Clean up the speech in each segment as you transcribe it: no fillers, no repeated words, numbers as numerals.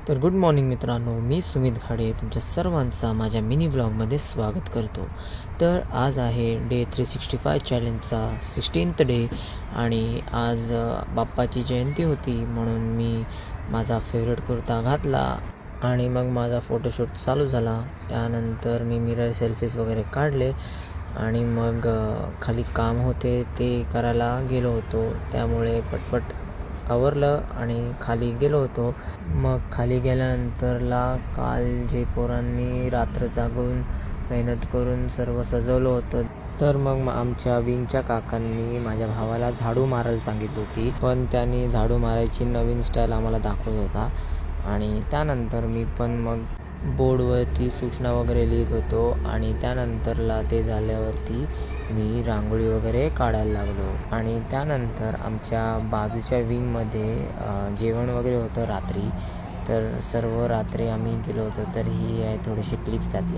तर good morning मित्रांनो, मी सुमित घाडे तुमच्या सर्वांचा माझ्या मिनी व्लॉगमध्ये स्वागत करतो. तर आज आहे डे 365 चॅलेंजचा 16th डे आणि आज बाप्पाची जयंती होती, म्हणून मी माझा फेवरेट कुर्ता घातला आणि मग माझा फोटोशूट चालू झाला. त्यानंतर मी मिरर सेल्फीज वगैरे काढले आणि मग खाली काम होते ते करायला गेलो होतो, त्यामुळे पटपट आवरलं आणि खाली गेलो होतो. मग खाली गेल्यानंतरला काल जे पोरांनी रात्र जागून मेहनत करून सर्व सजवलं होतं, तर मग आमच्या विंगच्या काकांनी माझ्या भावाला झाडू मारायला सांगितली होती, पण त्यांनी झाडू मारायची नवीन स्टाईल आम्हाला दाखवत होता. आणि त्यानंतर मी पण मग बोर्डवरती सूचना वगैरे लिहित होतो आणि त्यानंतरला ते झाल्यावरती मी रांगोळी वगैरे काढायला लागलो. आणि त्यानंतर आमच्या बाजूच्या विंगमध्ये जेवण वगैरे होतं रात्री, तर सर्व रात्री आम्ही गेलो होतो. तर ही आहे थोडीशी क्लिप्स त्यातली.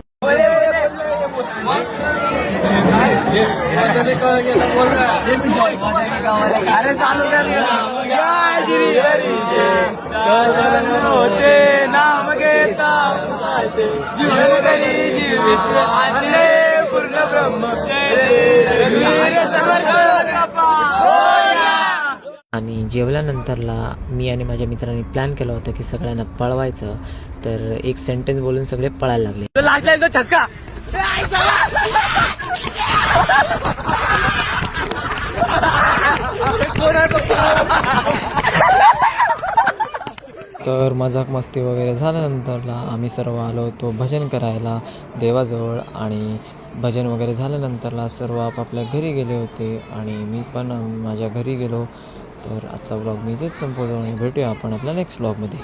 आणि जेवल्यानंतरला मी आणि माझ्या मित्रांनी प्लॅन केला होता की सगळ्यांना पळवायचं, तर एक सेंटेन्स बोलून सगळे पळायला लागले. तर मजाक मस्ती वगैरे झाल्यानंतरला आम्ही सर्व आलो होतो भजन करायला देवाजवळ. आणि भजन वगैरे झाल्यानंतरला सर्व आपापल्या घरी गेले होते आणि मी पण माझ्या घरी गेलो. तर आजचा व्लॉग मी इथेच संपवतो आणि भेटूया आपण आपल्या नेक्स्ट व्लॉगमध्ये.